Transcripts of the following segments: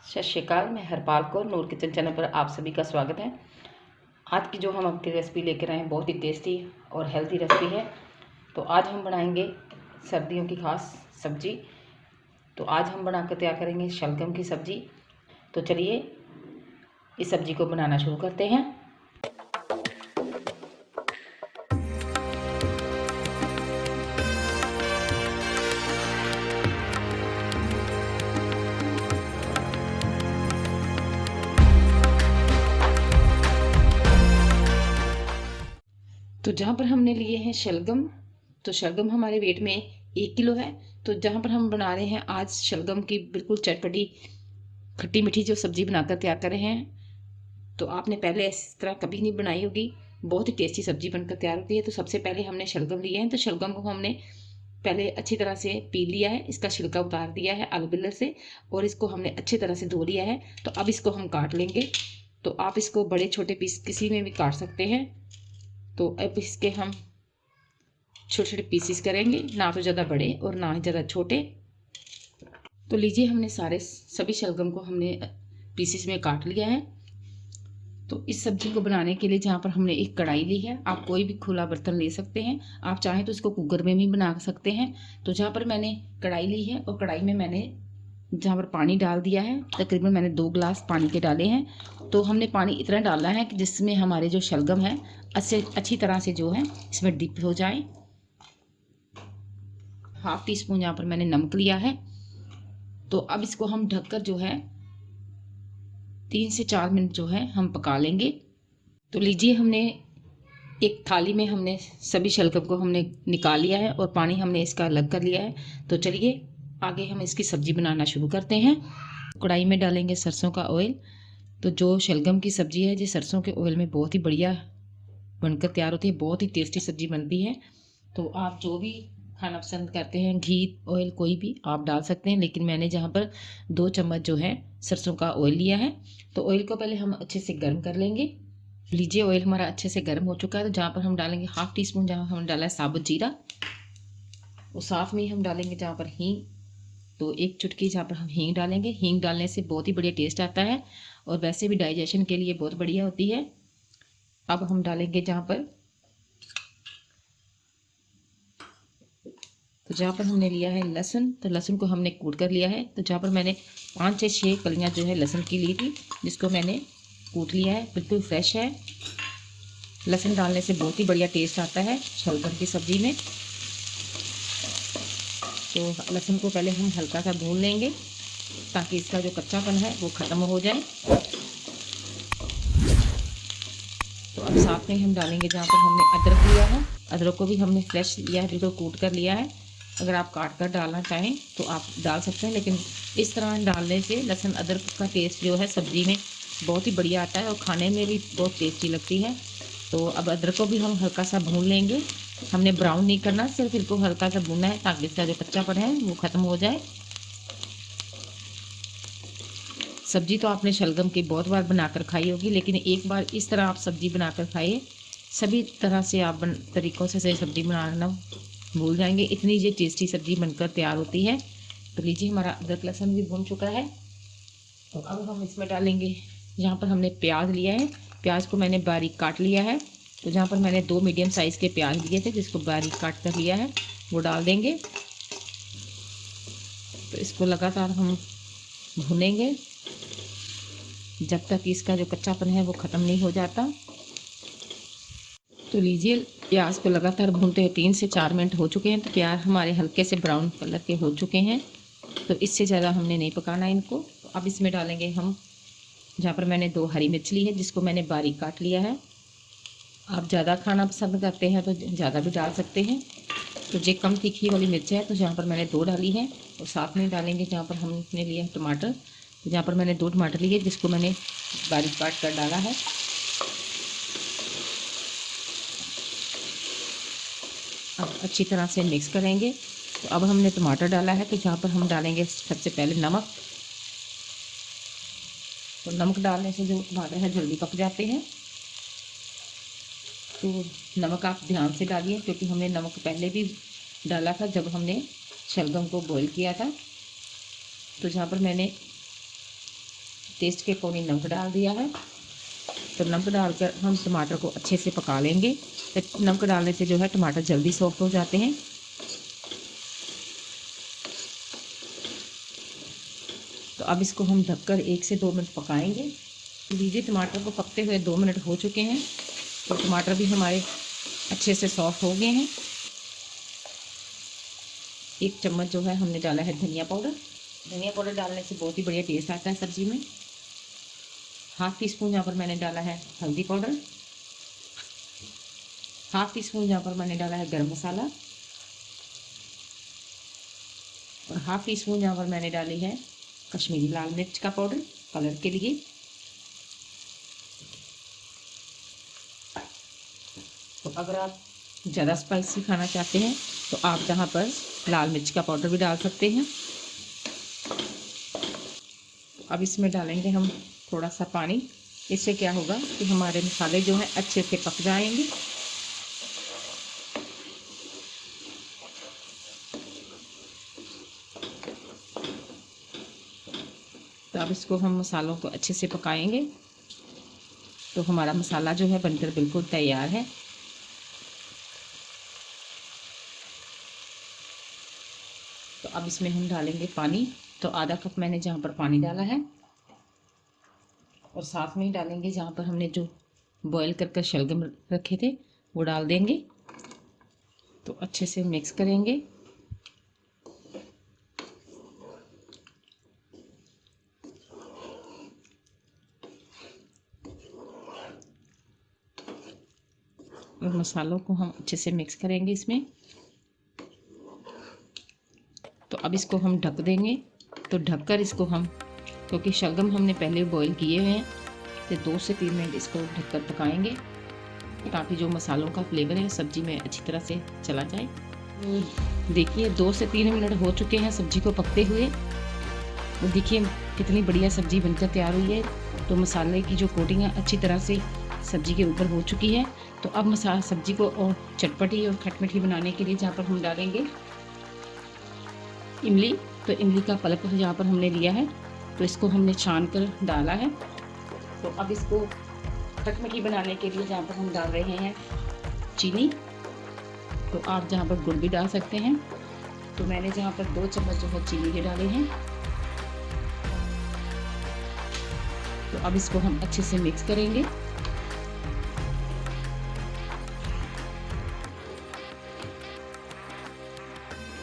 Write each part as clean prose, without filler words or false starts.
सत श्री अकाल। मैं हरपाल कौर, नूर किचन चैनल पर आप सभी का स्वागत है। आज की जो हम आपकी रेसिपी लेकर आए हैं बहुत ही टेस्टी और हेल्दी रेसिपी है। तो आज हम बनाएंगे सर्दियों की खास सब्जी। तो आज हम बनाकर तैयार करेंगे शलगम की सब्जी। तो चलिए इस सब्जी को बनाना शुरू करते हैं। तो जहाँ पर हमने लिए हैं शलगम, तो शलगम हमारे वेट में 1 किलो है। तो जहाँ पर हम बना रहे हैं आज शलगम की बिल्कुल चटपटी खट्टी मीठी जो सब्ज़ी बनाकर तैयार कर रहे हैं, तो आपने पहले इस तरह कभी नहीं बनाई होगी। बहुत ही टेस्टी सब्ज़ी बनकर तैयार होती है। तो सबसे पहले हमने शलगम लिए हैं। तो शलगम को हमने पहले अच्छी तरह से पील लिया है, इसका छिलका उतार दिया है आलू पिलर से, और इसको हमने अच्छी तरह से धो लिया है। तो अब इसको हम काट लेंगे। तो आप इसको बड़े छोटे पीस किसी में भी काट सकते हैं। तो अब इसके हम छोटे छोटे पीसीस करेंगे, ना तो ज़्यादा बड़े और ना ही ज़्यादा छोटे। तो लीजिए, हमने सभी शलगम को हमने पीसीस में काट लिया है। तो इस सब्जी को बनाने के लिए जहाँ पर हमने एक कढ़ाई ली है, आप कोई भी खुला बर्तन ले सकते हैं। आप चाहें तो इसको कुकर में भी बना सकते हैं। तो जहाँ पर मैंने कढ़ाई ली है और कढ़ाई में मैंने जहाँ पर पानी डाल दिया है, तकरीबन मैंने 2 गिलास पानी के डाले हैं। तो हमने पानी इतना डालना है कि जिसमें हमारे जो शलगम है अच्छी तरह से जो है इसमें डिप हो जाए। 1/2 टीस्पून यहाँ पर मैंने नमक लिया है। तो अब इसको हम ढककर जो है 3 से 4 मिनट जो है हम पका लेंगे। तो लीजिए, हमने एक थाली में हमने सभी शलगम को हमने निकाल लिया है और पानी हमने इसका अलग कर लिया है। तो चलिए आगे हम इसकी सब्जी बनाना शुरू करते हैं। कढ़ाई में डालेंगे सरसों का ऑयल। तो जो शलगम की सब्जी है जी सरसों के ऑयल में बहुत ही बढ़िया बनकर तैयार होती है, बहुत ही टेस्टी सब्जी बनती है। तो आप जो भी खाना पसंद करते हैं, घी ऑयल कोई भी आप डाल सकते हैं, लेकिन मैंने जहाँ पर 2 चम्मच जो है सरसों का ऑयल लिया है। तो ऑयल को पहले हम अच्छे से गर्म कर लेंगे। लीजिए, ऑयल हमारा अच्छे से गर्म हो चुका है। तो जहाँ पर हम डालेंगे 1/2 टीस्पून जहाँ हमने डाला है साबुत जीरा, वो साथ में ही हम डालेंगे जहाँ पर हींग। तो 1 चुटकी जहाँ पर हम हींग डालेंगे। हींग डालने से बहुत ही बढ़िया टेस्ट आता है और वैसे भी डाइजेशन के लिए बहुत बढ़िया होती है। अब हम डालेंगे जहाँ पर हमने लिया है लहसुन। तो लहसुन को हमने कूट कर लिया है। तो जहाँ पर मैंने 5 से 6 कलियाँ जो है लहसुन की ली थी, जिसको मैंने कूट लिया है, बिल्कुल फ्रेश है। लहसुन डालने से बहुत ही बढ़िया टेस्ट आता है शलगम की सब्ज़ी में। तो लहसुन को पहले हम हल्का सा भून लेंगे ताकि इसका जो कच्चापन है वो ख़त्म हो जाए। तो अब साथ में हम डालेंगे जहाँ पर हमने अदरक लिया है। अदरक को भी हमने फ्रेश लिया है, बिल्कुल कूट कर लिया है। अगर आप काट कर डालना चाहें तो आप डाल सकते हैं, लेकिन इस तरह डालने से लहसुन अदरक का टेस्ट जो है सब्ज़ी में बहुत ही बढ़िया आता है और खाने में भी बहुत टेस्टी लगती है। तो अब अदरक को भी हम हल्का सा भून लेंगे। हमने ब्राउन नहीं करना, सिर्फ इनको हल्का सा भूनना है ताकि इसका जो कच्चापन है वो ख़त्म हो जाए। सब्जी तो आपने शलगम की बहुत बार बनाकर खाई होगी, लेकिन एक बार इस तरह आप सब्जी बनाकर खाइए, सभी तरह से आप तरीक़ों से सब्ज़ी बनाना भूल जाएंगे। इतनी ये टेस्टी सब्ज़ी बनकर तैयार होती है। तो लीजिए, हमारा अदरक लहसुन भी भून चुका है। तो अब हम इसमें डालेंगे यहाँ पर हमने प्याज लिया है। प्याज को मैंने बारीक काट लिया है। तो जहाँ पर मैंने 2 मीडियम साइज़ के प्याज लिए थे, जिसको बारीक काट कर लिया है, वो डाल देंगे। तो इसको लगातार हम भूनेंगे जब तक इसका जो कच्चापन है वो ख़त्म नहीं हो जाता। तो लीजिए, प्याज को लगातार भूनते हुए 3 से 4 मिनट हो चुके हैं। तो प्याज हमारे हल्के से ब्राउन कलर के हो चुके हैं। तो इससे ज़्यादा हमने नहीं पकाना इनको। तो अब इसमें डालेंगे हम जहाँ पर मैंने 2 हरी मिर्च ली है, जिसको मैंने बारीक काट लिया है। आप ज़्यादा खाना पसंद करते हैं तो ज़्यादा भी डाल सकते हैं। तो ये कम तीखी वाली मिर्च है, तो जहाँ पर मैंने 2 डाली हैं। और साथ में डालेंगे जहाँ पर हमने लिया है टमाटर। तो जहाँ पर मैंने 2 टमाटर लिए, जिसको मैंने बारीक काट कर डाला है। अब अच्छी तरह से मिक्स करेंगे। तो अब हमने टमाटर डाला है, तो जहाँ पर हम डालेंगे सबसे पहले नमक। तो नमक डालने से जो टमाटर है जल्दी पक जाते हैं। तो नमक आप ध्यान से डालिए, क्योंकि हमने नमक पहले भी डाला था जब हमने शलगम को बॉईल किया था। तो जहाँ पर मैंने टेस्ट के अकॉर्डिंग नमक डाल दिया है। तो नमक डालकर हम टमाटर को अच्छे से पका लेंगे। तो नमक डालने से जो है टमाटर जल्दी सॉफ्ट हो जाते हैं। तो अब इसको हम ढककर 1 से 2 मिनट पकाएंगे। लीजिए टमाटर को पकते हुए 2 मिनट हो चुके हैं। तो टमाटर भी हमारे अच्छे से सॉफ्ट हो गए हैं। 1 चम्मच जो है हमने डाला है धनिया पाउडर। धनिया पाउडर डालने से बहुत ही बढ़िया टेस्ट आता है सब्जी में। ½ टीस्पून यहाँ पर मैंने डाला है हल्दी पाउडर। ½ टीस्पून यहाँ पर मैंने डाला है गरम मसाला। और ½ टीस्पून यहाँ पर मैंने डाली है कश्मीरी लाल मिर्च का पाउडर कलर के लिए। तो अगर आप ज़्यादा स्पाइसी खाना चाहते हैं तो आप यहाँ पर लाल मिर्च का पाउडर भी डाल सकते हैं। अब इसमें डालेंगे हम थोड़ा सा पानी। इससे क्या होगा कि हमारे मसाले जो हैं अच्छे से पक जाएंगे। तो अब इसको हम मसालों को अच्छे से पकाएंगे। तो हमारा मसाला जो है बनकर बिल्कुल तैयार है। तो अब इसमें हम डालेंगे पानी। तो आधा कप मैंने जहाँ पर पानी डाला है और साथ में ही डालेंगे जहाँ पर हमने जो बॉईल कर शलगम रखे थे वो डाल देंगे। तो अच्छे से मिक्स करेंगे। और मसालों को हम अच्छे से मिक्स करेंगे इसमें। तो अब इसको हम ढक देंगे। तो ढककर इसको हम, क्योंकि शलगम हमने पहले बॉईल किए हुए हैं, तो 2 से 3 मिनट इसको ढककर पकाएंगे ताकि जो मसालों का फ्लेवर है सब्जी में अच्छी तरह से चला जाए। देखिए 2 से 3 मिनट हो चुके हैं सब्जी को पकते हुए। तो देखिए कितनी बढ़िया सब्जी बनकर तैयार हुई है। तो मसाले की जो कोटिंग है अच्छी तरह से सब्जी के ऊपर हो चुकी है। तो अब सब्जी को और चटपटी और खटमिठी बनाने के लिए जहाँ पर हम डालेंगे इमली। तो इमली का पल्प यहाँ पर हमने लिया है, तो इसको हमने छान कर डाला है। तो अब इसको खटमिठी बनाने के लिए जहाँ पर हम डाल रहे हैं चीनी। तो आप जहाँ पर गुड़ भी डाल सकते हैं। तो मैंने जहाँ पर 2 चम्मच जो है चीनी के डाले हैं। तो अब इसको हम अच्छे से मिक्स करेंगे।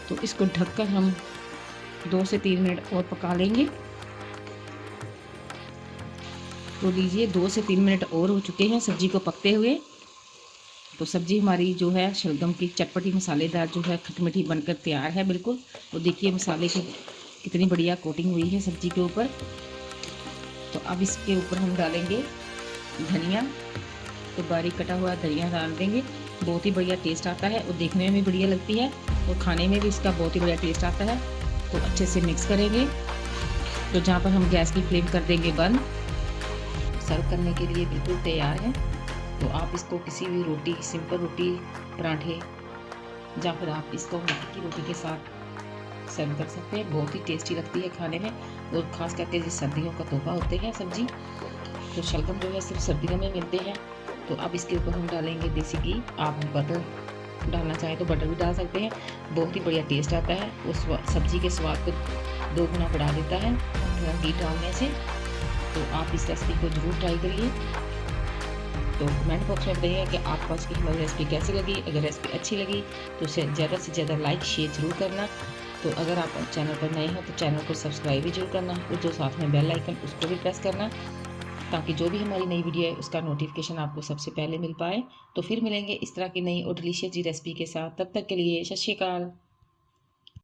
तो इसको ढककर हम 2 से 3 मिनट और पका लेंगे। तो लीजिए 2 से 3 मिनट और हो चुके हैं सब्जी को पकते हुए। तो सब्जी हमारी जो है शलगम की चटपटी मसालेदार जो है खटमिठी बनकर तैयार है बिल्कुल। तो देखिए मसाले की कितनी बढ़िया कोटिंग हुई है सब्जी के ऊपर। तो अब इसके ऊपर हम डालेंगे धनिया। तो बारीक कटा हुआ धनिया डाल देंगे। बहुत ही बढ़िया टेस्ट आता है और देखने में भी बढ़िया लगती है और खाने में भी इसका बहुत ही बढ़िया टेस्ट आता है। तो अच्छे से मिक्स करेंगे। तो जहाँ पर हम गैस की फ्लेम कर देंगे बंद। सर्व करने के लिए बिल्कुल तैयार है। तो आप इसको किसी भी रोटी, सिंपल रोटी, पराठे या फिर आप इसको मक्की की रोटी के साथ सर्व कर सकते हैं। बहुत ही टेस्टी लगती है खाने में और ख़ास करके जो सर्दियों का तोहफा होते हैं सब्जी। तो शलगम जो है सिर्फ सर्दियों में मिलते हैं। तो अब इसके ऊपर हम डालेंगे देसी घी। आप बटर डालना चाहें तो बटर भी डाल सकते हैं। बहुत ही बढ़िया टेस्ट आता है। उस सब्जी के स्वाद को 2 गुना बढ़ा देता है घी डालने से। तो आप इस रेसिपी को ज़रूर ट्राई करिए। तो कमेंट बॉक्स में बताइए कि आपको आज की हमारी रेसिपी कैसी लगी। अगर रेसिपी अच्छी लगी तो उसे ज़्यादा से ज़्यादा लाइक शेयर ज़रूर करना। तो अगर आप चैनल पर नए हो तो चैनल को सब्सक्राइब भी जरूर करना और जो साथ में बेल आइकन उसको भी प्रेस करना ताकि जो भी हमारी नई वीडियो है उसका नोटिफिकेशन आपको सबसे पहले मिल पाए। तो फिर मिलेंगे इस तरह की नई और डिलीशियस रेसिपी के साथ। तब तक के लिए सत श्री अकाल।